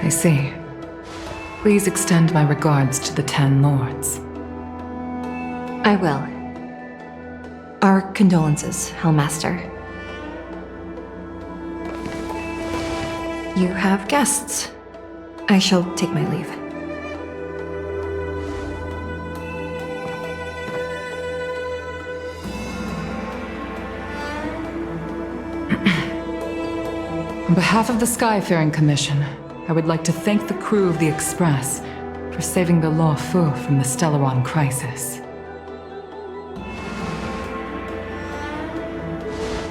I see. Please extend my regards to the 10 lords. I will. Our condolences, Hellmaster. You have guests. I shall take my leave. On behalf of the Skyfaring Commission, I would like to thank the crew of the Express for saving the Law Fu from the Stellaron crisis.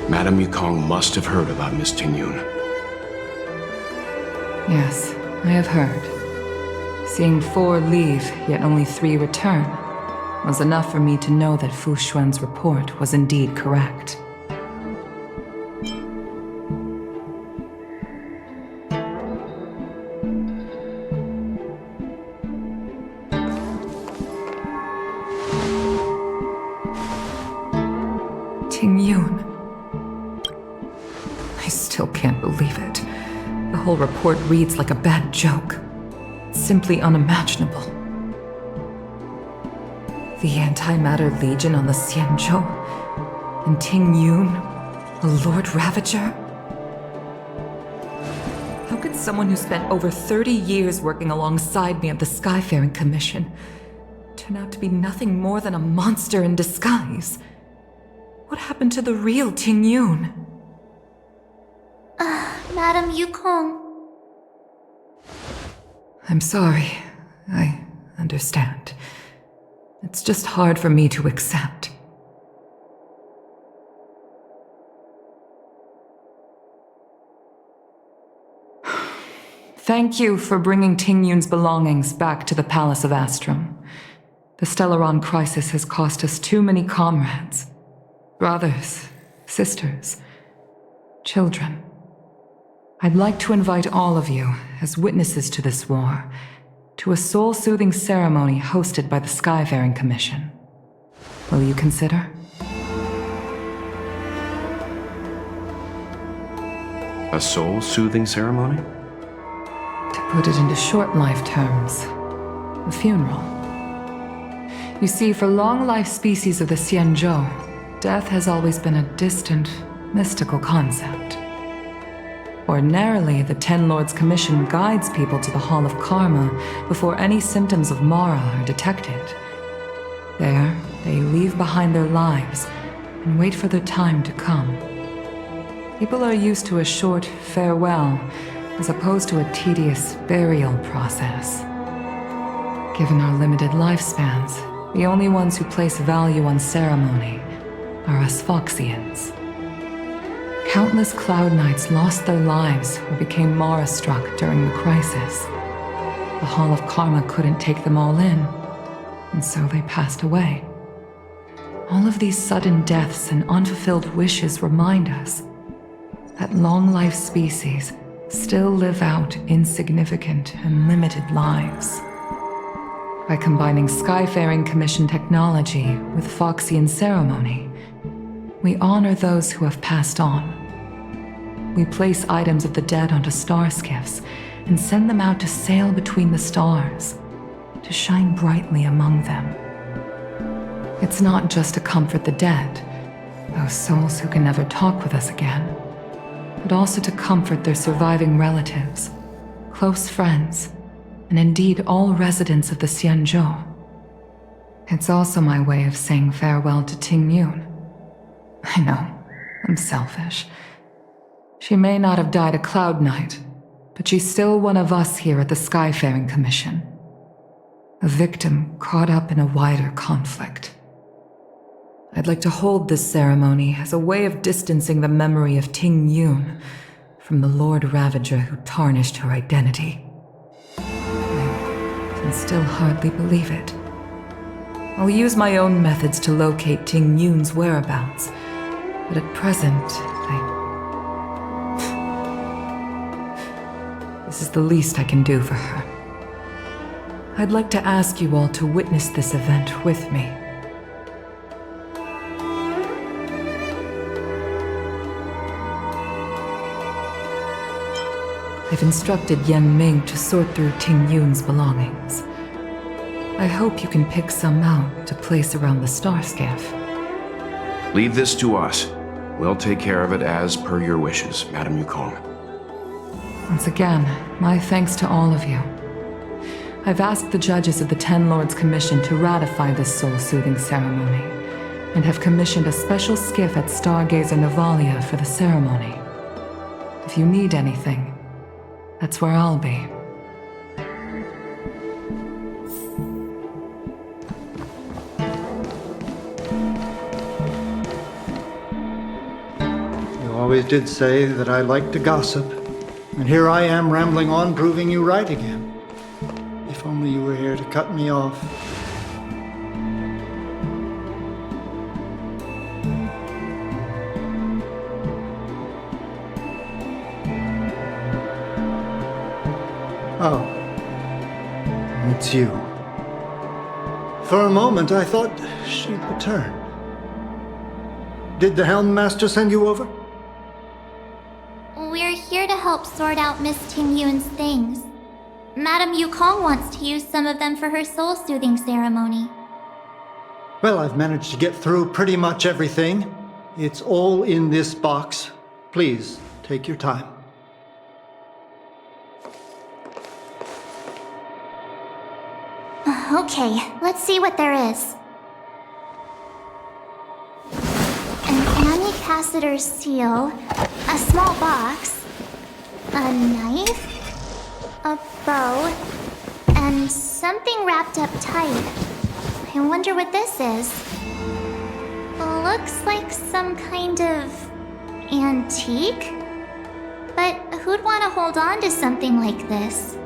Madame Yukong must have heard about Miss Tingyun. Yes, I have heard. Seeing 4 leave, yet only 3 return, was enough for me to know that Fu Xuan's report was indeed correct. Tingyun. I still can't believe it. The whole report reads like a bad joke. It's simply unimaginable. The Antimatter Legion on the Xianzhou, and Tingyun, a Lord Ravager? How could someone who spent over 30 years working alongside me at the Skyfaring Commission turn out to be nothing more than a monster in disguise? What happened to the real Tingyun? Madame Yukong. I'm sorry. I understand. It's just hard for me to accept. Thank you for bringing Tingyun's belongings back to the Palace of Aurum. The Stellaron crisis has cost us too many comrades. Brothers, sisters, children. I'd like to invite all of you, as witnesses to this war, to a soul-soothing ceremony hosted by the Skyfaring Commission. Will you consider? A soul-soothing ceremony? To put it into short life terms, a funeral. You see, for long-life species of the Xianzhou, death has always been a distant, mystical concept. Ordinarily, the Ten Lords Commission guides people to the Hall of Karma before any symptoms of Mara are detected. There, they leave behind their lives and wait for their time to come. People are used to a short farewell as opposed to a tedious burial process. Given our limited lifespans, the only ones who place value on ceremony are us Foxians. Countless Cloud Knights lost their lives or became Mara-struck during the crisis. The Hall of Karma couldn't take them all in, and so they passed away. All of these sudden deaths and unfulfilled wishes remind us that long-life species still live out insignificant and limited lives. By combining Skyfaring Commission technology with Foxian ceremony, we honor those who have passed on. We place items of the dead onto star skiffs and send them out to sail between the stars, to shine brightly among them. It's not just to comfort the dead, those souls who can never talk with us again, but also to comfort their surviving relatives, close friends, and indeed all residents of the Xianzhou. It's also my way of saying farewell to Tingyun. I know, I'm selfish. She may not have died a Cloud Knight, but she's still one of us here at the Skyfaring Commission. A victim caught up in a wider conflict. I'd like to hold this ceremony as a way of distancing the memory of Tingyun from the Lord Ravager who tarnished her identity. I can still hardly believe it. I'll use my own methods to locate Tingyun's whereabouts, but at present, This is the least I can do for her. I'd like to ask you all to witness this event with me. I've instructed Yan Ming to sort through Tingyun's belongings. I hope you can pick some out to place around the star skiff. Leave this to us. We'll take care of it as per your wishes, Madam Yukong. Once again, my thanks to all of you. I've asked the judges of the Ten Lords Commission to ratify this soul-soothing ceremony, and have commissioned a special skiff at Stargazer Navalia for the ceremony. If you need anything, that's where I'll be. You always did say that I like to gossip, and here I am rambling on, proving you right again. If only you were here to cut me off. Oh, it's you. For a moment, I thought she'd returned. Did the Helm Master send you over? We're here to help sort out Miss Tingyun's things. Madam Yukong wants to use some of them for her soul-soothing ceremony. Well, I've managed to get through pretty much everything. It's all in this box. Please, take your time. Okay, let's see what there is. An Amicassator's seal, a small box, a knife, a bow, and something wrapped up tight. I wonder what this is. Looks like some kind of antique? But who'd want to hold on to something like this?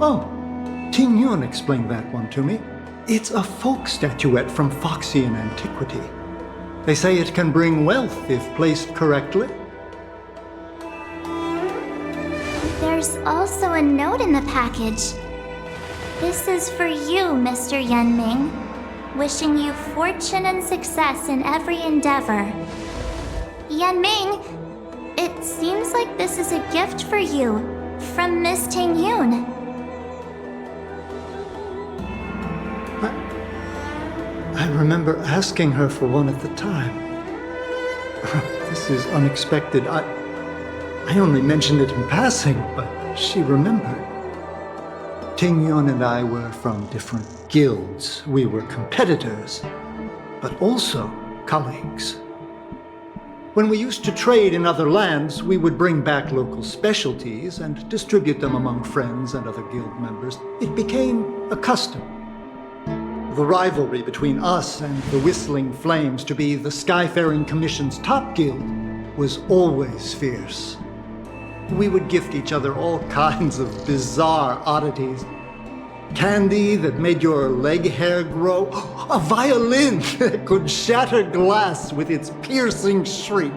Oh, Tingyun explained that one to me. It's a folk statuette from Foxian antiquity. They say it can bring wealth if placed correctly. There's also a note in the package. This is for you, Mr. Yanming. Wishing you fortune and success in every endeavor. Yanming, it seems like this is a gift for you from Miss Tingyun. I remember asking her for one at the time. This is unexpected. I only mentioned it in passing, but she remembered. Tingyun and I were from different guilds. We were competitors, but also colleagues. When we used to trade in other lands, we would bring back local specialties and distribute them among friends and other guild members. It became a custom. The rivalry between us and the Whistling Flames to be the Skyfaring Commission's top guild was always fierce. We would gift each other all kinds of bizarre oddities. Candy that made your leg hair grow, a violin that could shatter glass with its piercing shriek.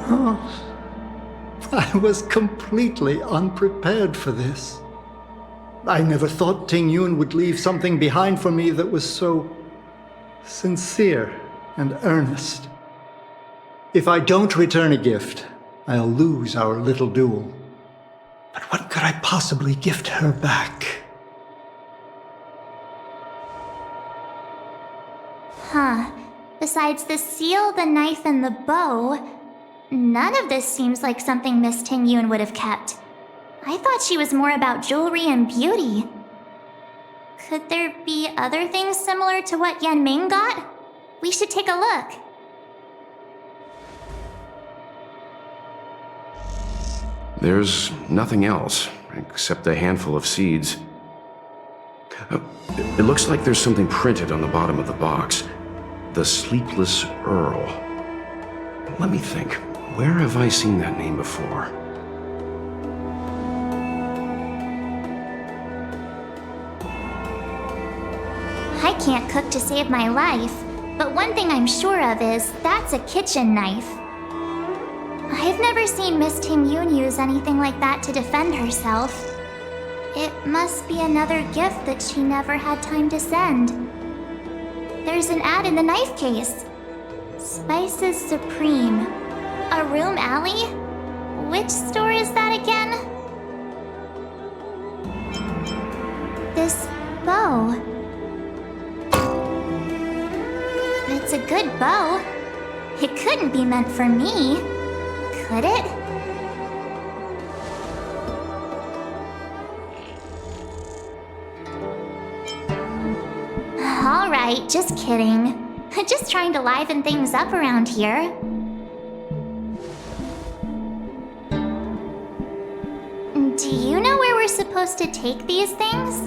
Oh, I was completely unprepared for this. I never thought Tingyun would leave something behind for me that was so sincere and earnest. If I don't return a gift, I'll lose our little duel. But what could I possibly gift her back? Huh. Besides the seal, the knife, and the bow, none of this seems like something Miss Tingyun would have kept. I thought she was more about jewelry and beauty. Could there be other things similar to what Yanming got? We should take a look. There's nothing else, except a handful of seeds. It looks like there's something printed on the bottom of the box. The Sleepless Earl. Let me think. Where have I seen that name before? I can't cook to save my life, but one thing I'm sure of is that's a kitchen knife. I've never seen Miss Tingyun use anything like that to defend herself. It must be another gift that she never had time to send. There's an ad in the knife case. Spices Supreme. Aurum Alley? Which store is that again? This bow. It's a good bow. It couldn't be meant for me, could it? Alright, just kidding. Just trying to liven things up around here. Do you know where we're supposed to take these things?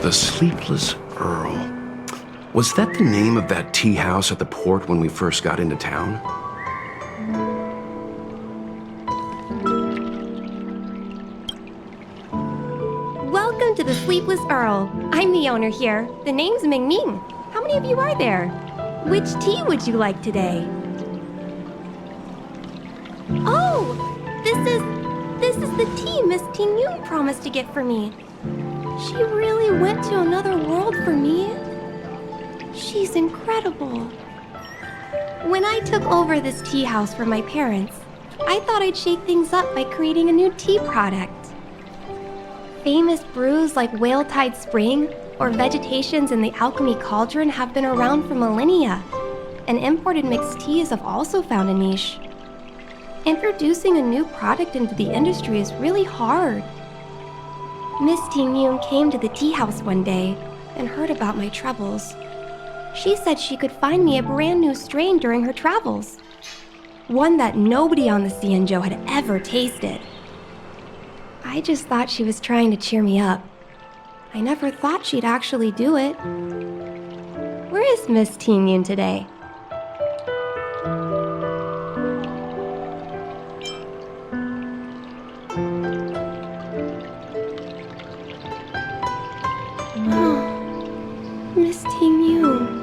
The Sleepless Earl. Was that the name of that tea house at the port when we first got into town? Welcome to the Sleepless Earl. I'm the owner here. The name's Ming Ming. How many of you are there? Which tea would you like today? Oh, this is the tea Miss Tingyun promised to get for me. She really went to another world for me. She's incredible. When I took over this tea house from my parents, I thought I'd shake things up by creating a new tea product. Famous brews like Whale Tide Spring or Vegetations in the Alchemy Cauldron have been around for millennia, and imported mixed teas have also found a niche. Introducing a new product into the industry is really hard. Miss Tingyun came to the tea house one day and heard about my troubles. She said she could find me a brand new strain during her travels. One that nobody on the Xianzhou had ever tasted. I just thought she was trying to cheer me up. I never thought she'd actually do it. Where is Miss Tingyun today? Miss Tingyun.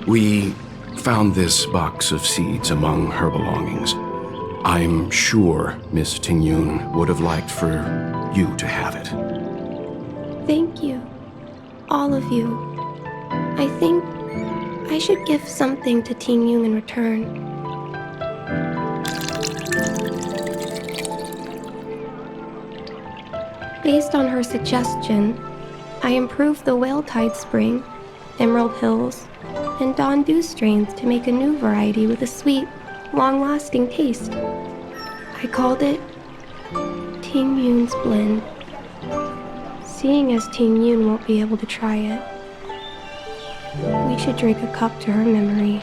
We found this box of seeds among her belongings. I'm sure Miss Tingyun would have liked for you to have it. Thank you. All of you. I think I should give something to Tingyun in return. Based on her suggestion, I improved the Whale Tide Spring, Emerald Hills, and Dawn Dew strains to make a new variety with a sweet, long-lasting taste. I called it Tingyun's Blend. Seeing as Tingyun won't be able to try it, we should drink a cup to her memory.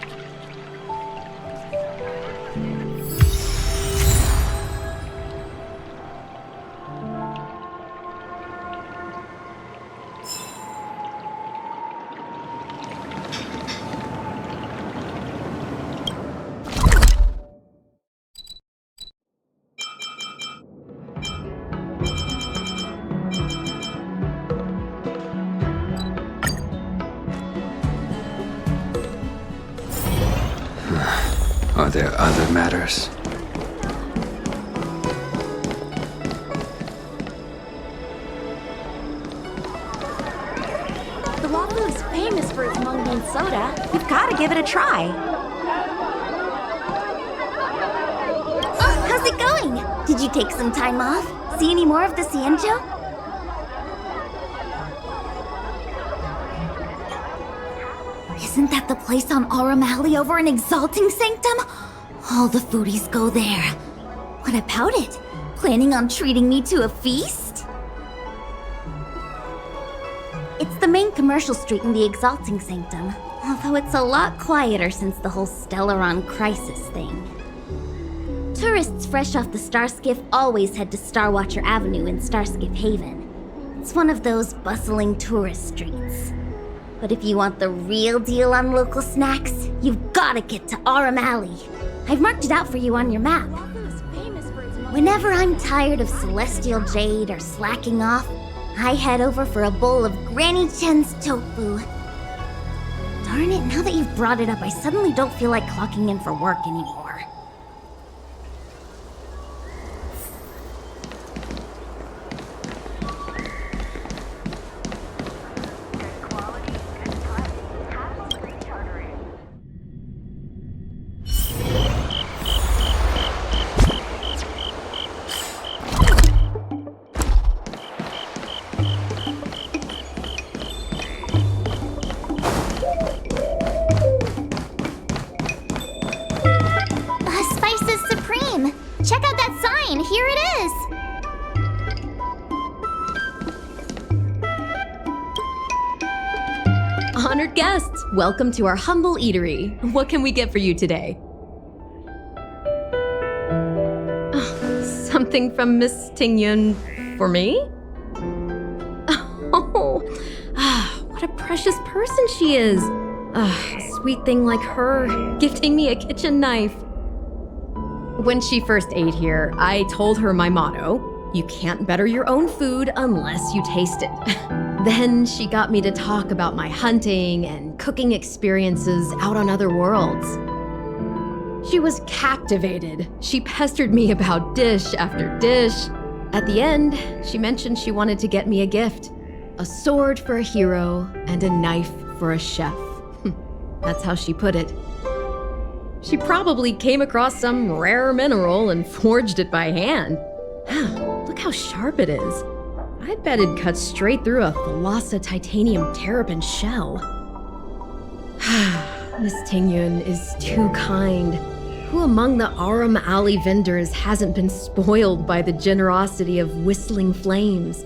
Are there other matters? The waffle is famous for its mung bean soda. You've got to give it a try. Oh, how's it going? Did you take some time off? See any more of the Xianzhou? Isn't that the place on Aurum Alley over in Exalting Sanctum? All the foodies go there. What about it? Planning on treating me to a feast? It's the main commercial street in the Exalting Sanctum, although it's a lot quieter since the whole Stellaron crisis thing. Tourists fresh off the Starskiff always head to Starwatcher Avenue in Starskiff Haven. It's one of those bustling tourist streets. But if you want the real deal on local snacks, you've gotta get to Aurum Alley. I've marked it out for you on your map. Whenever I'm tired of Celestial Jade or slacking off, I head over for a bowl of Granny Chen's tofu. Darn it, now that you've brought it up, I suddenly don't feel like clocking in for work anymore. Here it is! Honored guests, welcome to our humble eatery. What can we get for you today? Something from Miss Tingyun for me? Oh, what a precious person she is. A sweet thing like her, gifting me a kitchen knife. When she first ate here, I told her my motto: you can't better your own food unless you taste it. Then she got me to talk about my hunting and cooking experiences out on other worlds. She was captivated. She pestered me about dish after dish. At the end, she mentioned she wanted to get me a gift: a sword for a hero and a knife for a chef. That's how she put it. She probably came across some rare mineral and forged it by hand. Look how sharp it is. I bet it cuts straight through a Thalassa titanium terrapin shell. Miss Tingyun is too kind. Who among the Aurum Alley vendors hasn't been spoiled by the generosity of whistling flames?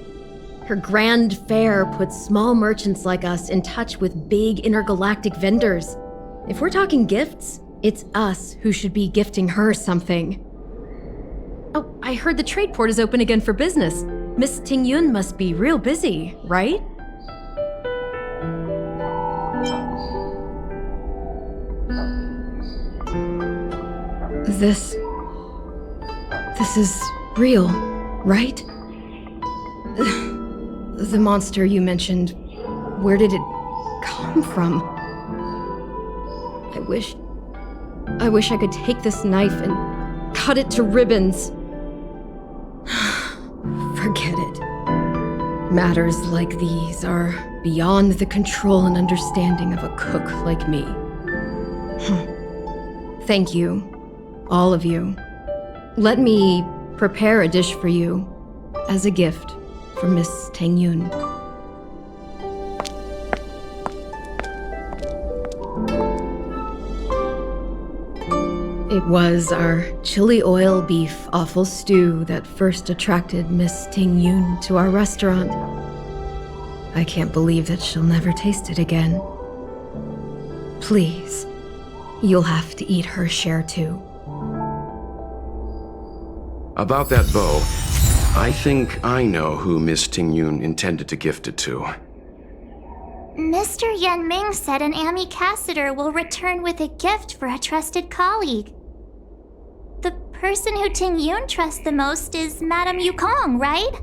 Her grand fare puts small merchants like us in touch with big intergalactic vendors. If we're talking gifts, it's us who should be gifting her something. Oh, I heard the trade port is open again for business. Miss Tingyun must be real busy, right? This is real, right? The monster you mentioned, where did it come from? I wish I could take this knife and cut it to ribbons. Forget it. Matters like these are beyond the control and understanding of a cook like me. Thank you, all of you. Let me prepare a dish for you as a gift from Miss Tingyun. It was our chili oil beef offal stew that first attracted Miss Tingyun to our restaurant. I can't believe that she'll never taste it again. Please, you'll have to eat her share too. About that bow, I think I know who Miss Tingyun intended to gift it to. Mr. Yan Ming said an ambassador will return with a gift for a trusted colleague. The person who Tingyun trusts the most is Madame Yukong, right?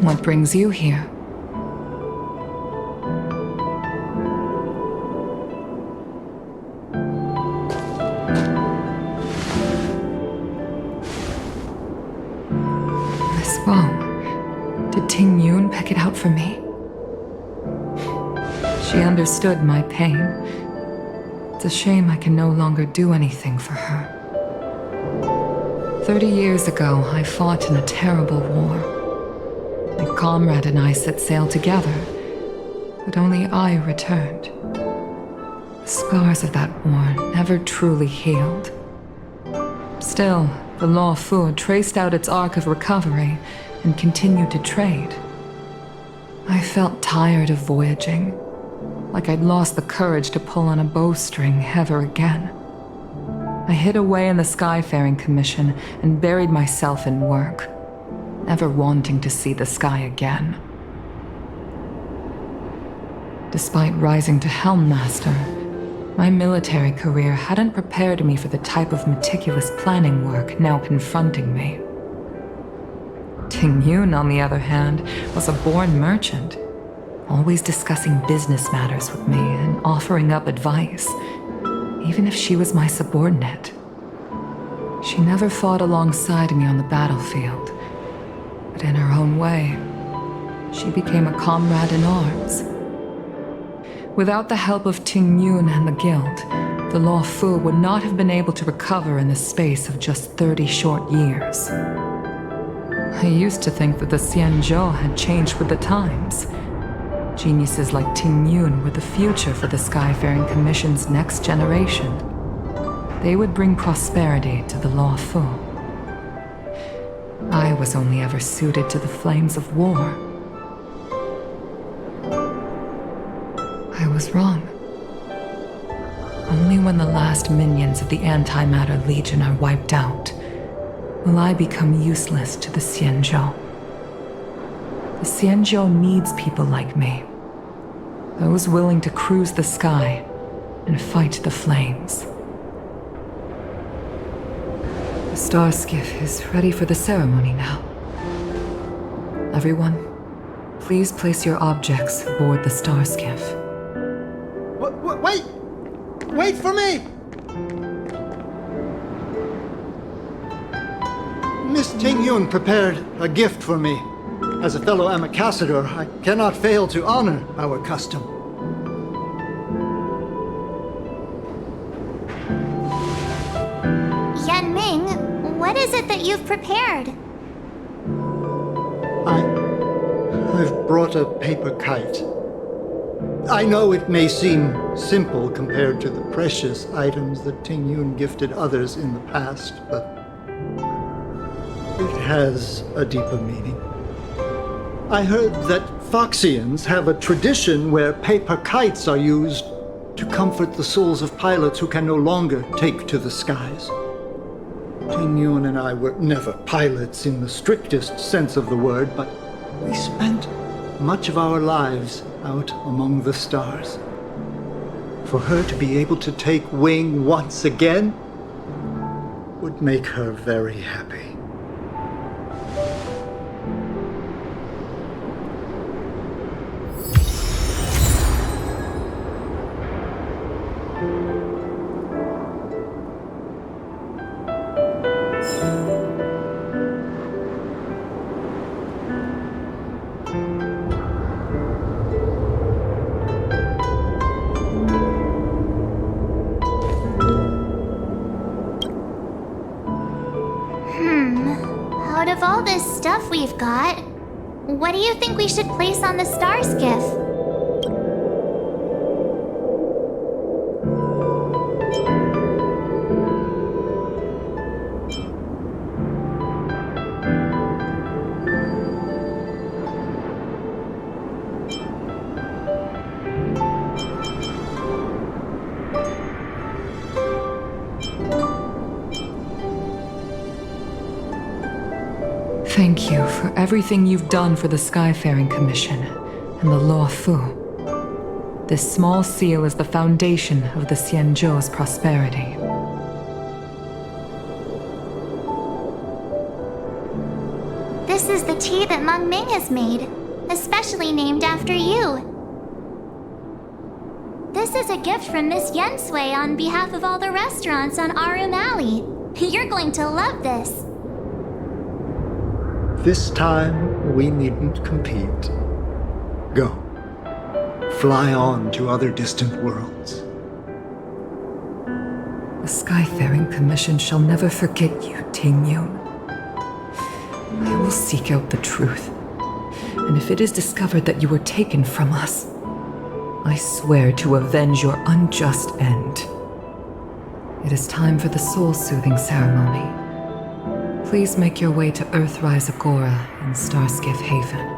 What brings you here? This bow. Did Tingyun pick it out for me? She understood my pain. It's a shame I can no longer do anything for her. 30 years ago, I fought in a terrible war. My comrade and I set sail together, but only I returned. The scars of that war never truly healed. Still, the Law Fu traced out its arc of recovery and continued to trade. I felt tired of voyaging, like I'd lost the courage to pull on a bowstring ever again. I hid away in the Skyfaring Commission and buried myself in work, never wanting to see the sky again. Despite rising to Helm Master, my military career hadn't prepared me for the type of meticulous planning work now confronting me. Tingyun, on the other hand, was a born merchant, always discussing business matters with me and offering up advice, even if she was my subordinate. She never fought alongside me on the battlefield, but in her own way, she became a comrade in arms. Without the help of Tingyun and the Guild, the Law Fu would not have been able to recover in the space of just 30 short years. I used to think that the Xianzhou had changed with the times. Geniuses like Tingyun were the future for the Skyfaring Commission's next generation. They would bring prosperity to the Law Fu. I was only ever suited to the flames of war. I was wrong. Only when the last minions of the Antimatter Legion are wiped out will I become useless to the Xianzhou. The Xianzhou needs people like me. Those willing to cruise the sky and fight the flames. The star skiff is ready for the ceremony now. Everyone, please place your objects aboard the star skiff. Wait! Wait for me! Miss Tingyun prepared a gift for me. As a fellow ambassador, I cannot fail to honor our custom. Yanming, what is it that you've prepared? I've brought a paper kite. I know it may seem simple compared to the precious items that Tingyun gifted others in the past, but it has a deeper meaning. I heard that Foxians have a tradition where paper kites are used to comfort the souls of pilots who can no longer take to the skies. Tingyun and I were never pilots in the strictest sense of the word, but we spent much of our lives out among the stars. For her to be able to take wing once again would make her very happy. Out of all this stuff we've got, what do you think we should place on the star skiff? Thank you for everything you've done for the Skyfaring Commission and the Law Fu. This small seal is the foundation of the Xianzhou's prosperity. This is the tea that Meng Ming has made, especially named after you. This is a gift from Miss Yensui on behalf of all the restaurants on Aurum Alley. You're going to love this. This time, we needn't compete. Go. Fly on to other distant worlds. The The Skyfaring Commission shall never forget you, Tingyun. I will seek out the truth, and if it is discovered that you were taken from us, I swear to avenge your unjust end. It is time for the soul-soothing ceremony. Please make your way to Earthrise Agora in Starskiff Haven.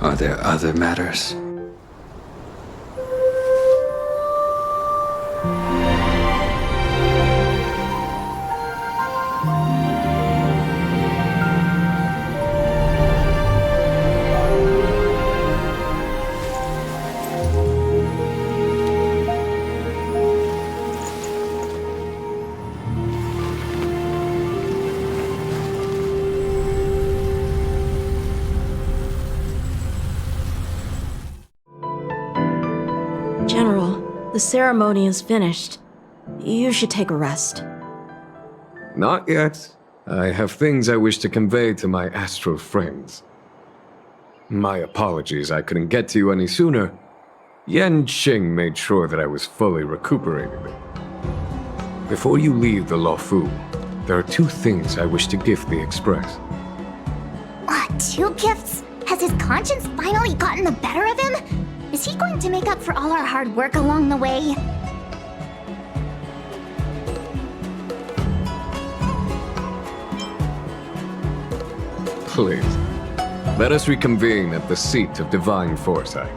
Are there other matters? General, the ceremony is finished. You should take a rest. Not yet. I have things I wish to convey to my astral friends. My apologies I couldn't get to you any sooner. Yen Qing made sure that I was fully recuperated. Before you leave the Luofu, there are two things I wish to gift the Express. Two gifts? Has his conscience finally gotten the better of him? Is he going to make up for all our hard work along the way? Please, let us reconvene at the seat of divine foresight.